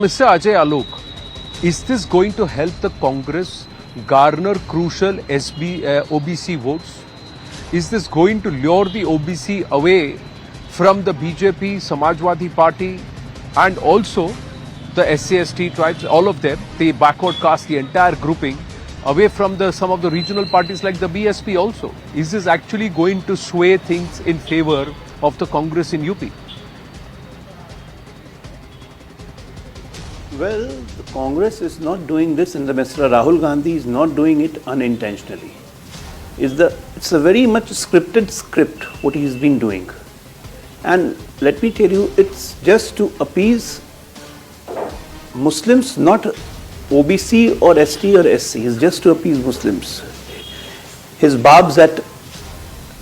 Mr. Ajay Alok, is this going to help the Congress garner crucial OBC votes? Is this going to lure the OBC away from the BJP, Samajwadi Party, and also the SC/ST tribes, all of them, the backward caste, the entire grouping, away from some of the regional parties like the BSP also? Is this actually going to sway things in favor of the Congress in UP? Well, the Congress is not doing this, and Mr. Rahul Gandhi is not doing it unintentionally. It's a very much scripted script what he's been doing. And let me tell you, it's just to appease Muslims, not OBC or ST or SC. It's just to appease Muslims. His barbs at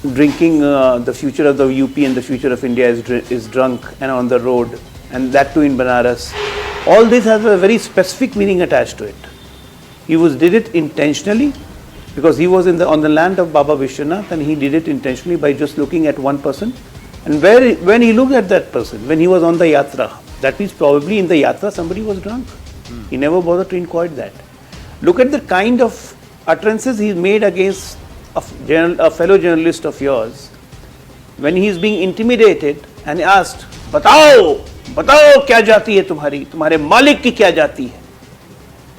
drinking the future of the UP and the future of India is drunk and on the road, and that too in Banaras. All this has a very specific meaning attached to it. He did it intentionally because he was on the land of Baba Vishwanath, and he did it intentionally by just looking at one person. And when he looked at that person, when he was on the yatra, that means probably in the yatra somebody was drunk. He never bothered to inquire that. Look at the kind of utterances he made against a fellow journalist of yours when he is being intimidated and asked, "Batao, बताओ क्या जाती है तुम्हारे मालिक की क्या जाती है?"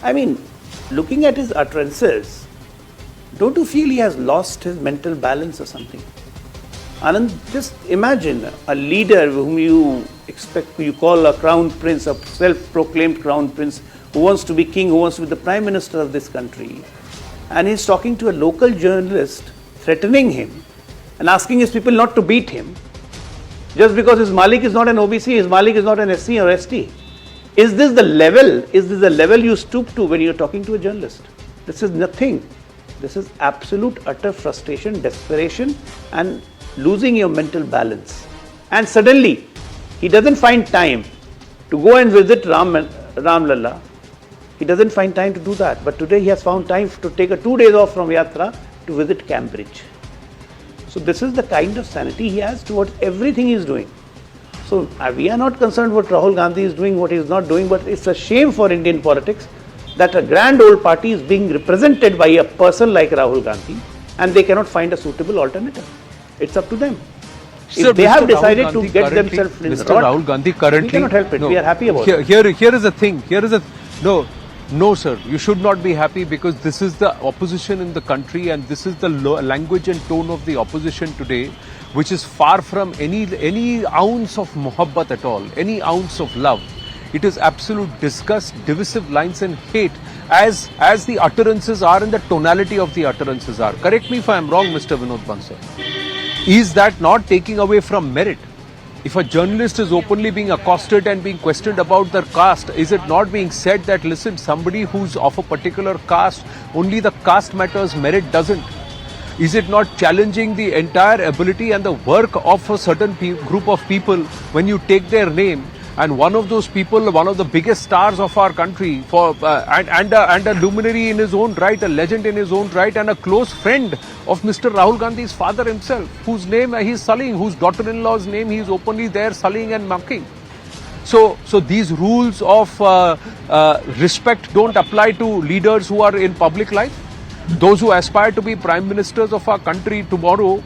I mean, looking at his utterances, don't you feel he has lost his mental balance or something? Anand, just imagine a leader whom you call a crown prince, a self-proclaimed crown prince, who wants to be king, who wants to be the prime minister of this country, and he's talking to a local journalist, threatening him and asking his people not to beat him. Just because his Malik is not an OBC, his Malik is not an SC or ST. Is this the level you stoop to when you're talking to a journalist? This is nothing. This is absolute utter frustration, desperation, and losing your mental balance. And suddenly, he doesn't find time to go and visit Ram Lalla. He doesn't find time to do that. But today he has found time to take 2 days off from Yatra to visit Cambridge. So this is the kind of sanity he has towards everything he is doing. So we are not concerned what Rahul Gandhi is doing, what he is not doing, but it's a shame for Indian politics that a grand old party is being represented by a person like Rahul Gandhi, and they cannot find a suitable alternative. It's up to them. Sir, if they Mr. have decided Rahul to Gandhi get themselves in Mr. Rahul Gandhi currently, we cannot help it. No, we are happy about it. Here is the thing. No, sir. You should not be happy because this is the opposition in the country, and this is the language and tone of the opposition today, which is far from any ounce of muhabbat at all, any ounce of love. It is absolute disgust, divisive lines, and hate, as the utterances are and the tonality of the utterances are. Correct me if I am wrong, Mr. Vinod Bansal. Is that not taking away from merit? If a journalist is openly being accosted and being questioned about their caste, is it not being said that, listen, somebody who's of a particular caste, only the caste matters, merit doesn't? Is it not challenging the entire ability and the work of a certain group of people when you take their name? And one of those people, one of the biggest stars of our country, and a luminary in his own right, a legend in his own right, and a close friend of Mr. Rahul Gandhi's father himself, whose name he is sullying, whose daughter-in-law's name he is openly there sullying and mocking. So these rules of respect don't apply to leaders who are in public life. Those who aspire to be prime ministers of our country tomorrow,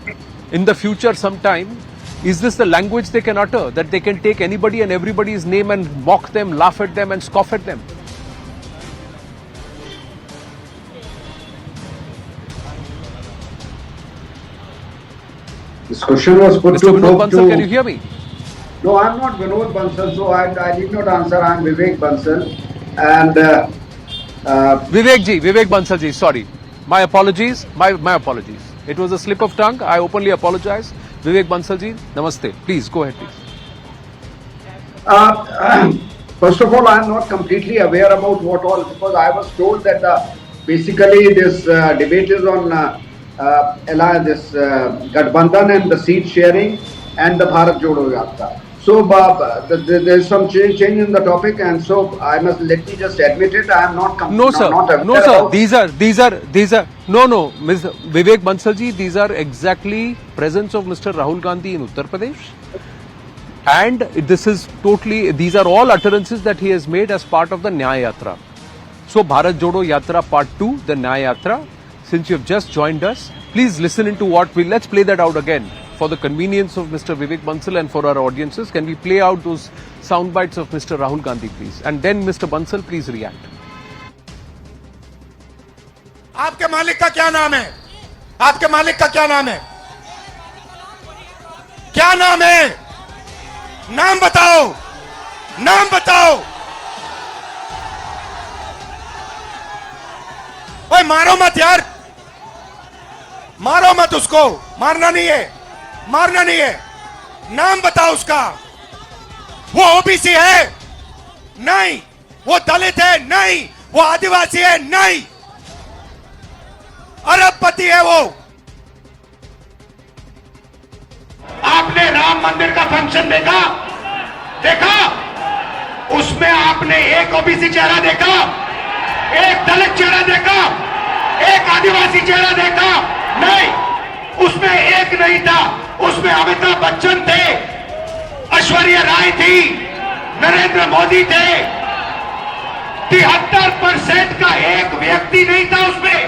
in the future sometime, is this the language they can utter, that they can take anybody and everybody's name and mock them, laugh at them and scoff at them? This question was put Mr. to Vinod Bansal, can you hear me? No, I am not Vinod Bansal, so I did not answer. I am Vivek Bansal. And Vivek Bansal ji, sorry. My apologies. My apologies. It was a slip of tongue. I openly apologize. Vivek Bansal ji, namaste. Please, go ahead, please. First of all, I am not completely aware about what all, because I was told that basically this debate is on this Gadbandhan and the seat sharing and the Bharat Jodo Nyay Yatra. So there is some change in the topic, and so let me just admit it. I am not. No, sir. No, sir. These are. No, Ms. Vivek Bansal ji, these are exactly presence of Mr. Rahul Gandhi in Uttar Pradesh. And this is totally, these are all utterances that he has made as part of the NyayYatra. So Bharat Jodo Yatra Part 2, the NyayYatra. Since you have just joined us, please listen into what let's play that out again for the convenience of Mr. Vivek Bansal and for our audiences. Can we play out those sound bites of Mr. Rahul Gandhi, please? And then Mr. Bansal, please react. आपके मालिक का क्या नाम है? आपके मालिक का क्या नाम है? क्या नाम है? नाम बताओ, नाम बताओ। ओए मारो मत यार, मारो मत उसको, मारना नहीं है, मारना नहीं है। नाम बताओ उसका। वो ओबीसी है? नहीं। वो दलित है? नहीं। वो आदिवासी है? नहीं। अरबपति है वो। आपने राम मंदिर का फंक्शन देखा? देखा? उसमें आपने एक ओबीसी चेहरा देखा, एक दलित चेहरा देखा, एक आदिवासी चेहरा देखा? नहीं, उसमें एक नहीं था। उसमें अमिताभ बच्चन थे, ऐश्वर्या राय थी, नरेंद्र मोदी थे। 73% का एक व्यक्ति नहीं था उसमें।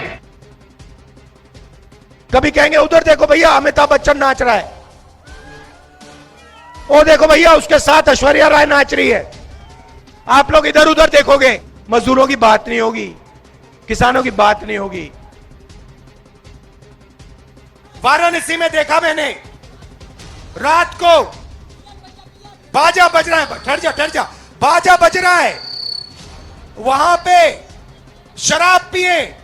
कभी कहेंगे उधर देखो भैया अमिताभ बच्चन नाच रहा है, वो देखो भैया उसके साथ ऐश्वर्या राय नाच रही है। आप लोग इधर उधर देखोगे, मजदूरों की बात नहीं होगी, किसानों की बात नहीं होगी। वाराणसी में देखा मैंने, रात को बाजा बज रहा है, ठहर जा, बाजा बज रहा है, वहां पे शराब पिए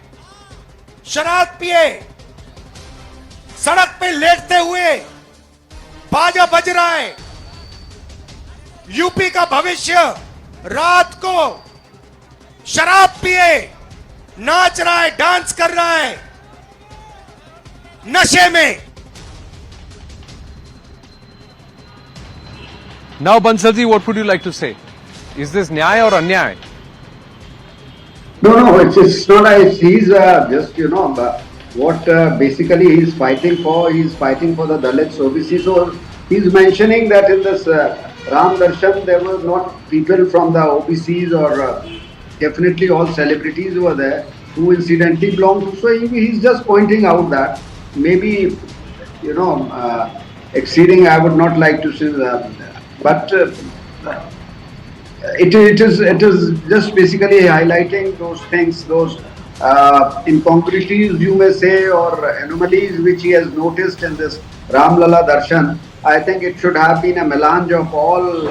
सड़क पे लेटते हुए बाजा बज रहा है। यूपी का भविष्य रात को शराब पिए नाच रहा है, डांस कर रहा है नशे में। Now, Bansalji, what would you like to say? Is this nyay or anyay? No, it's not. He's just, what basically he's fighting for. He's fighting for the Dalits, OBC. So he's mentioning that in this Ram Darshan, there were not people from the OBCs or definitely all celebrities were there who incidentally belong to. So he's just pointing out that maybe, exceeding, I would not like to say that, but it is just basically highlighting those things, those incongruities you may say, or anomalies which he has noticed in this Ram Lala Darshan. I think it should have been a melange of all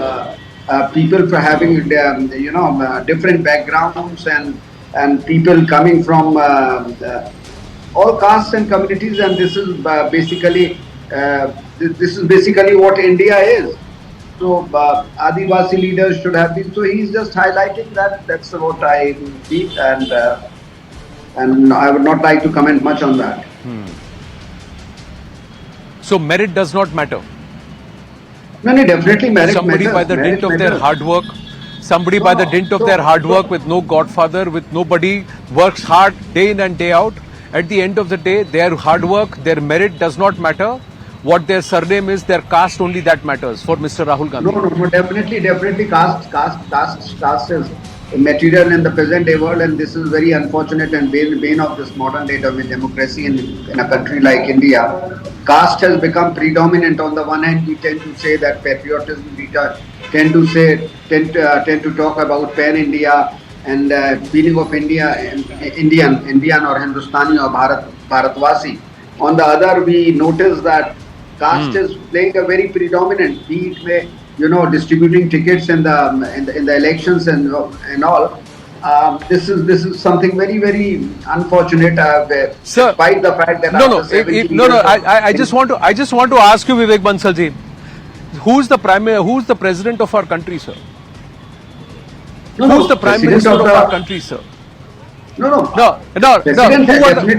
people for having different backgrounds and people coming from all castes and communities, and this is basically what India is. So Adivasi leaders should have been. So he's just highlighting that. That's what I feel, and I would not like to comment much on that. So merit does not matter. No, definitely merit Somebody matters. by the dint of their hard work, somebody by the dint of their hard work with no godfather, with nobody, works hard day in and day out. At the end of the day, their hard work, their merit does not matter. What their surname is, their caste, only that matters for Mr. Rahul Gandhi. No, definitely caste is material in the present day world, and this is very unfortunate and bane of this modern day democracy in a country like India. Caste has become predominant. On the one hand, we tend to say that patriotism, we tend to talk about pan India and feeling of Indian or Hindustani or Bharatvasi. On the other, we notice that caste is playing a very predominant, be it distributing tickets in the elections and all. This is something very, very unfortunate. Sir, despite the fact that I just want to ask you, Vivek Bansalji, who's the president of our country, sir? Who's the prime minister of our country, sir? No. No. President Who are the, definitely